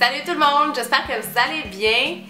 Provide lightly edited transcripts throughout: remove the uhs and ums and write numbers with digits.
Salut tout le monde, j'espère que vous allez bien.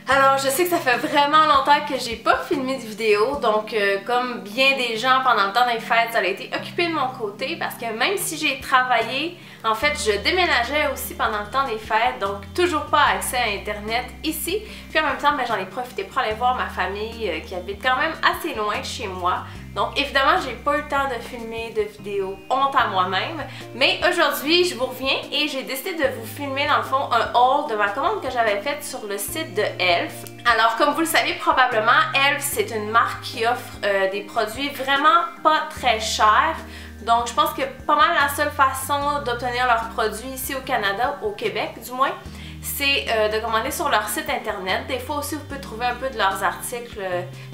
Alors je sais que ça fait vraiment longtemps que j'ai pas filmé de vidéo, donc comme bien des gens pendant le temps des fêtes, ça a été occupé de mon côté parce que même si j'ai travaillé, en fait je déménageais aussi pendant le temps des fêtes, donc toujours pas accès à internet ici. Puis en même temps j'en ai profité pour aller voir ma famille qui habite quand même assez loin de chez moi. Donc évidemment j'ai pas eu le temps de filmer de vidéos, honte à moi-même, mais aujourd'hui je vous reviens et j'ai décidé de vous filmer dans le fond un haul de ma commande que j'avais faite sur le site de Elf. Alors comme vous le savez probablement, Elf c'est une marque qui offre des produits vraiment pas très chers. Donc je pense que pas mal la seule façon d'obtenir leurs produits ici au Canada, au Québec du moins, c'est de commander sur leur site internet. Des fois aussi vous pouvez trouver un peu de leurs articles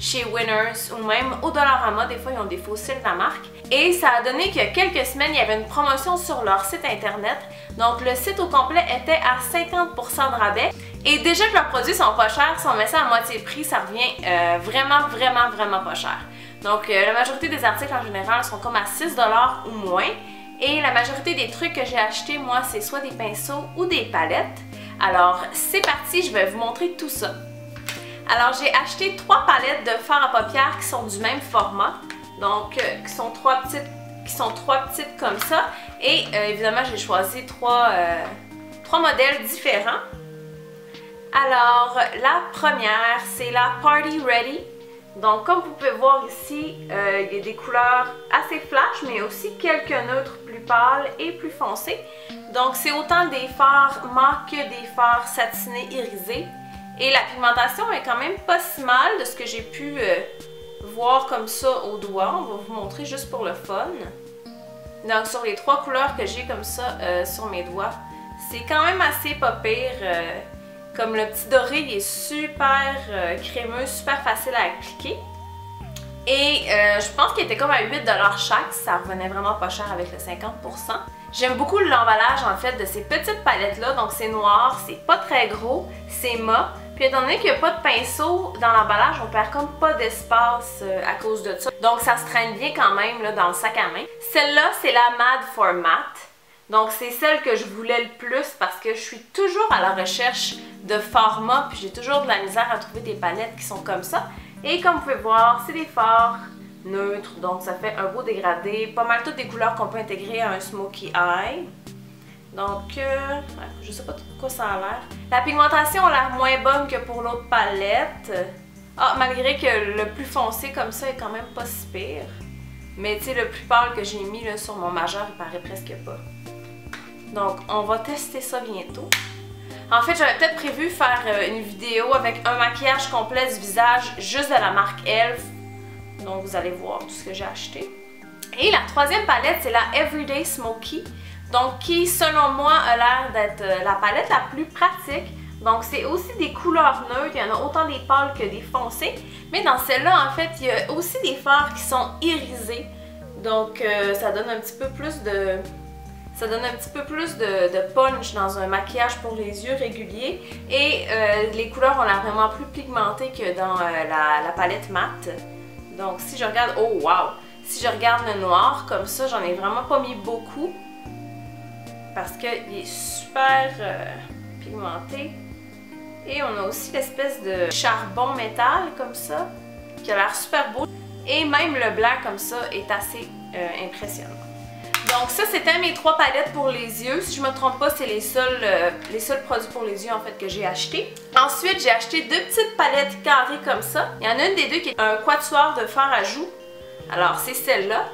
chez Winners ou même au Dollarama. Des fois ils ont des fossiles de la marque. Et ça a donné qu'il y a quelques semaines il y avait une promotion sur leur site internet. Donc le site au complet était à 50% de rabais. Et déjà que leurs produits sont pas chers, si on met ça à moitié prix, ça revient vraiment pas cher. Donc la majorité des articles en général sont comme à 6$ ou moins. Et la majorité des trucs que j'ai achetés moi c'est soit des pinceaux ou des palettes. Alors c'est parti, je vais vous montrer tout ça. Alors j'ai acheté 3 palettes de fard à paupières qui sont du même format. Donc qui sont trois petites comme ça. Et évidemment j'ai choisi trois modèles différents. Alors la première c'est la Party Ready. Donc comme vous pouvez voir ici, il y a des couleurs assez flash mais aussi quelques neutres plus pâles et plus foncés. Donc c'est autant des fards mat que des fards satinés irisés. Et la pigmentation est quand même pas si mal de ce que j'ai pu voir comme ça au doigt. On va vous montrer juste pour le fun. Donc sur les 3 couleurs que j'ai comme ça sur mes doigts, c'est quand même assez pas pire. Comme le petit doré, il est super crémeux, super facile à appliquer. Et je pense qu'il était comme à 8$ chaque, ça revenait vraiment pas cher avec le 50%. J'aime beaucoup l'emballage en fait de ces petites palettes là, donc c'est noir, c'est pas très gros, c'est mat. Puis étant donné qu'il n'y a pas de pinceau dans l'emballage, on perd comme pas d'espace à cause de ça. Donc ça se traîne bien quand même là, dans le sac à main. Celle-là c'est la Mad for Matte. Donc c'est celle que je voulais le plus parce que je suis toujours à la recherche de format, puis j'ai toujours de la misère à trouver des palettes qui sont comme ça. Et comme vous pouvez voir, c'est des fards neutres, donc ça fait un beau dégradé, pas mal toutes des couleurs qu'on peut intégrer à un smokey eye. Donc, je sais pas de quoi ça a l'air. La pigmentation a l'air moins bonne que pour l'autre palette. Ah, malgré que le plus foncé comme ça est quand même pas si pire. Mais tu sais, le plus pâle que j'ai mis là, sur mon majeur, il paraît presque pas. Donc, on va tester ça bientôt. En fait, j'avais peut-être prévu faire une vidéo avec un maquillage complet du visage juste de la marque Elf. Donc, vous allez voir tout ce que j'ai acheté. Et la troisième palette, c'est la Everyday Smoky. Donc, qui, selon moi, a l'air d'être la palette la plus pratique. Donc, c'est aussi des couleurs neutres. Il y en a autant des pâles que des foncés. Mais dans celle-là, en fait, il y a aussi des fards qui sont irisés. Donc, ça donne un petit peu plus de... Ça donne un petit peu plus de punch dans un maquillage pour les yeux réguliers. Et les couleurs ont l'air vraiment plus pigmentées que dans la palette matte. Donc si je regarde... Oh wow! Si je regarde le noir comme ça, j'en ai vraiment pas mis beaucoup. Parce qu'il est super pigmenté. Et on a aussi l'espèce de charbon métal comme ça, qui a l'air super beau. Et même le blanc comme ça est assez impressionnant. Donc ça c'était mes 3 palettes pour les yeux. Si je me trompe pas, c'est les seuls produits pour les yeux en fait que j'ai acheté. Ensuite j'ai acheté 2 petites palettes carrées comme ça. Il y en a une des deux qui est un quatuor de fard à joues. Alors c'est celle-là.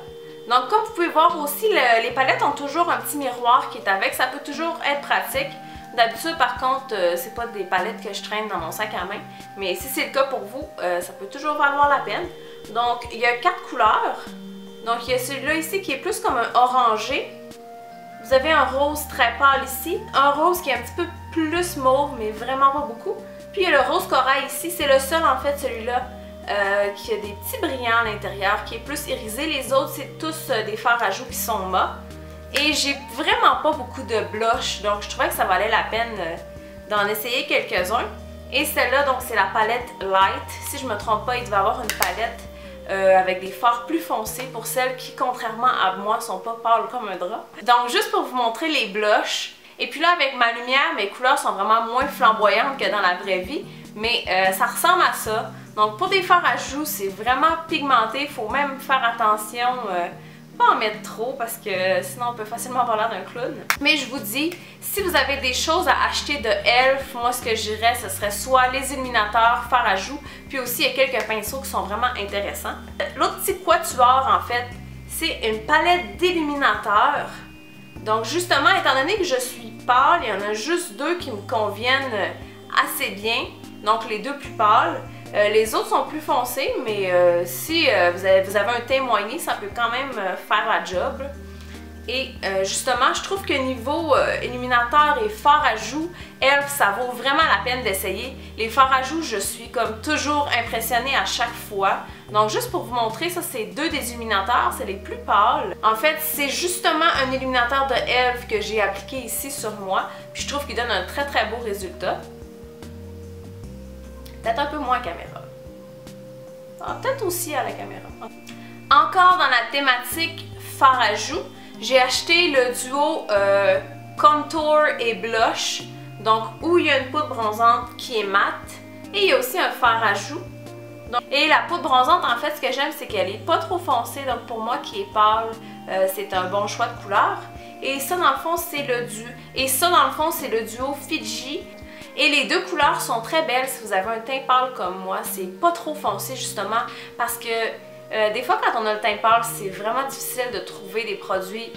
Donc comme vous pouvez voir aussi, les palettes ont toujours un petit miroir qui est avec. Ça peut toujours être pratique. D'habitude par contre, c'est pas des palettes que je traîne dans mon sac à main. Mais si c'est le cas pour vous, ça peut toujours valoir la peine. Donc il y a 4 couleurs. Donc il y a celui-là ici qui est plus comme un orangé. Vous avez un rose très pâle ici. Un rose qui est un petit peu plus mauve, mais vraiment pas beaucoup. Puis il y a le rose corail ici. C'est le seul en fait celui-là qui a des petits brillants à l'intérieur, qui est plus irisé. Les autres c'est tous des fards à joues qui sont mat. Et j'ai vraiment pas beaucoup de blush. Donc je trouvais que ça valait la peine d'en essayer quelques-uns. Et celle-là donc c'est la palette Light. Si je me trompe pas, il devait avoir une palette avec des fards plus foncés pour celles qui, contrairement à moi, sont pas pâles comme un drap. Donc juste pour vous montrer les blushs, Et puis là, avec ma lumière, mes couleurs sont vraiment moins flamboyantes que dans la vraie vie, mais ça ressemble à ça. Donc pour des fards à joues, c'est vraiment pigmenté, il faut même faire attention, pas en mettre trop parce que sinon on peut facilement avoir l'air d'un clown. Mais je vous dis, si vous avez des choses à acheter de e.l.f., moi ce que je dirais, ce serait soit les illuminateurs, fards à joues, puis aussi il y a quelques pinceaux qui sont vraiment intéressants. L'autre petit quatuor en fait, c'est une palette d'illuminateurs. Donc justement, étant donné que je suis pâle, il y en a juste deux qui me conviennent assez bien, donc les deux plus pâles. Les autres sont plus foncés, mais si vous avez un teint moigné, ça peut quand même faire la job. Et justement, je trouve que niveau illuminateur et fard à joues, e.l.f., ça vaut vraiment la peine d'essayer. Les fards à joues, je suis comme toujours impressionnée à chaque fois. Donc juste pour vous montrer, ça c'est deux des illuminateurs, c'est les plus pâles. En fait, c'est justement un illuminateur de e.l.f. que j'ai appliqué ici sur moi. Puis je trouve qu'il donne un très très beau résultat. Peut-être un peu moins à caméra. Ah, peut-être aussi à la caméra. Encore dans la thématique fard à joues, j'ai acheté le duo Contour et Blush, donc où il y a une poudre bronzante qui est mate et il y a aussi un fard à joues. Donc, et la poudre bronzante, en fait, ce que j'aime, c'est qu'elle est pas trop foncée, donc pour moi qui est pâle, c'est un bon choix de couleur. Et ça, dans le fond, c'est le duo Fiji. Et les deux couleurs sont très belles si vous avez un teint pâle comme moi. C'est pas trop foncé justement parce que des fois quand on a le teint pâle, c'est vraiment difficile de trouver des produits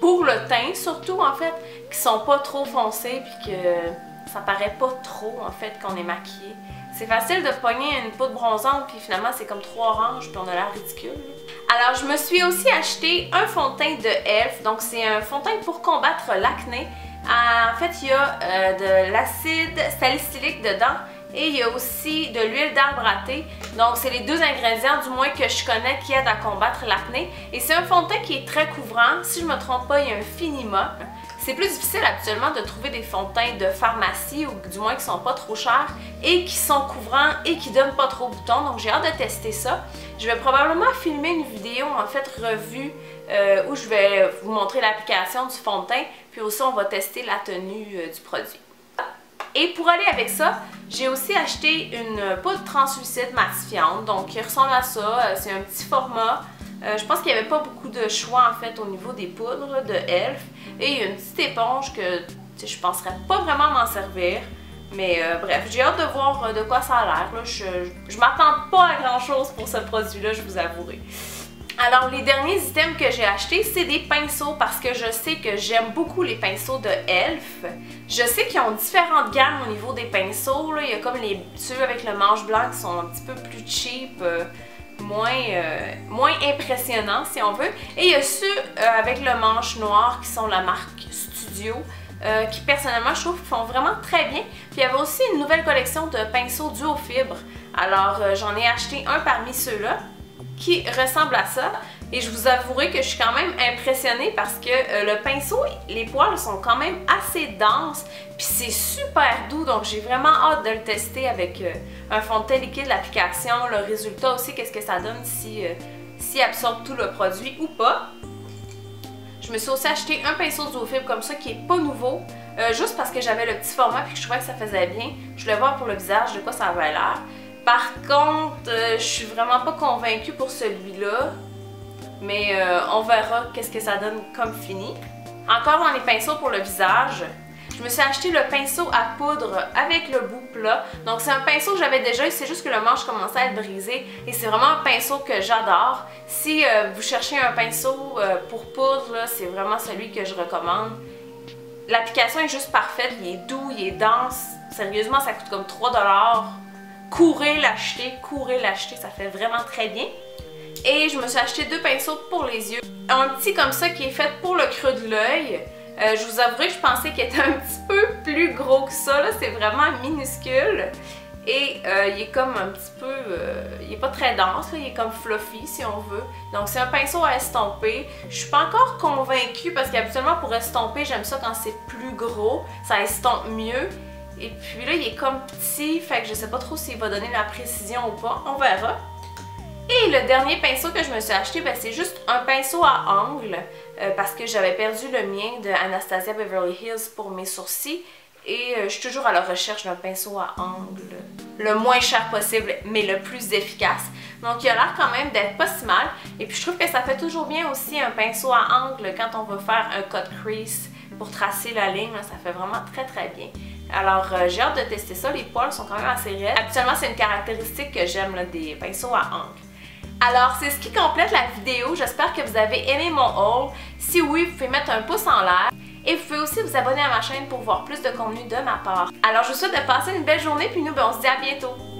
pour le teint surtout en fait, qui sont pas trop foncés puis que ça paraît pas trop en fait qu'on est maquillé. C'est facile de pogner une poudre bronzante puis finalement c'est comme trop orange puis on a l'air ridicule. Alors je me suis aussi acheté un fond de teint de e.l.f. Donc c'est un fond de teint pour combattre l'acné. En fait, il y a de l'acide salicylique dedans et il y a aussi de l'huile d'arbre à thé. Donc, c'est les deux ingrédients, du moins que je connais, qui aident à combattre l'acné. Et c'est un fond de teint qui est très couvrant. Si je ne me trompe pas, il y a un Finima. C'est plus difficile actuellement de trouver des fonds de teint de pharmacie, ou du moins qui sont pas trop chers et qui sont couvrants et qui donnent pas trop boutons. Donc, j'ai hâte de tester ça. Je vais probablement filmer une vidéo, en fait, revue, où je vais vous montrer l'application du fond de teint, puis aussi on va tester la tenue du produit. Et pour aller avec ça, j'ai aussi acheté une poudre translucide matifiante, donc qui ressemble à ça, c'est un petit format. Je pense qu'il n'y avait pas beaucoup de choix en fait au niveau des poudres de e.l.f. Et il y a une petite éponge que je ne penserais pas vraiment m'en servir. Mais bref, j'ai hâte de voir de quoi ça a l'air. Je m'attends pas à grand chose pour ce produit-là, je vous avouerai. Alors les derniers items que j'ai achetés, c'est des pinceaux parce que je sais que j'aime beaucoup les pinceaux de e.l.f. Je sais qu'ils ont différentes gammes au niveau des pinceaux. Là. Il y a comme ceux avec le manche blanc qui sont un petit peu plus cheap, moins impressionnants si on veut. Et il y a ceux avec le manche noir qui sont la marque Studio. Qui personnellement je trouve font vraiment très bien. Puis il y avait aussi une nouvelle collection de pinceaux duo fibres. Alors j'en ai acheté un parmi ceux-là qui ressemble à ça. Et je vous avouerai que je suis quand même impressionnée parce que le pinceau, les poils sont quand même assez denses. Puis c'est super doux, donc j'ai vraiment hâte de le tester avec un fond de teint liquide, l'application, le résultat aussi, qu'est-ce que ça donne si absorbe tout le produit ou pas. Je me suis aussi acheté un pinceau duo fibre comme ça qui est pas nouveau, juste parce que j'avais le petit format et que je trouvais que ça faisait bien. Je voulais voir pour le visage de quoi ça avait l'air. Par contre, je suis vraiment pas convaincue pour celui-là, mais on verra qu'est-ce que ça donne comme fini. Encore dans les pinceaux pour le visage, je me suis acheté le pinceau à poudre avec le bout plat. Donc c'est un pinceau que j'avais déjà, c'est juste que le manche commençait à être brisé et c'est vraiment un pinceau que j'adore. Si vous cherchez un pinceau pour poudre, c'est vraiment celui que je recommande. L'application est juste parfaite, il est doux, il est dense. Sérieusement, ça coûte comme 3 $. Courez l'acheter, ça fait vraiment très bien. Et je me suis acheté deux pinceaux pour les yeux. Un petit comme ça qui est fait pour le creux de l'œil. Je vous avouerai que je pensais qu'il était un petit peu plus gros que ça, c'est vraiment minuscule. Et il est comme un petit peu, il est pas très dense, là, il est comme fluffy si on veut. Donc c'est un pinceau à estomper. Je suis pas encore convaincue parce qu'habituellement pour estomper, j'aime ça quand c'est plus gros, ça estompe mieux. Et puis là il est comme petit, fait que je sais pas trop s'il va donner la précision ou pas, on verra. Et le dernier pinceau que je me suis acheté, c'est juste un pinceau à ongles. parce que j'avais perdu le mien de Anastasia Beverly Hills pour mes sourcils et je suis toujours à la recherche d'un pinceau à angle le moins cher possible mais le plus efficace. Donc il a l'air quand même d'être pas si mal et puis je trouve que ça fait toujours bien aussi un pinceau à angle quand on veut faire un cut crease pour tracer la ligne, là, ça fait vraiment très bien. Alors j'ai hâte de tester ça, les poils sont quand même assez raides. Habituellement c'est une caractéristique que j'aime des pinceaux à angle. Alors c'est ce qui complète la vidéo, j'espère que vous avez aimé mon haul. Si oui, vous pouvez mettre un pouce en l'air. Et vous pouvez aussi vous abonner à ma chaîne pour voir plus de contenu de ma part. Alors je vous souhaite de passer une belle journée puis nous on se dit à bientôt.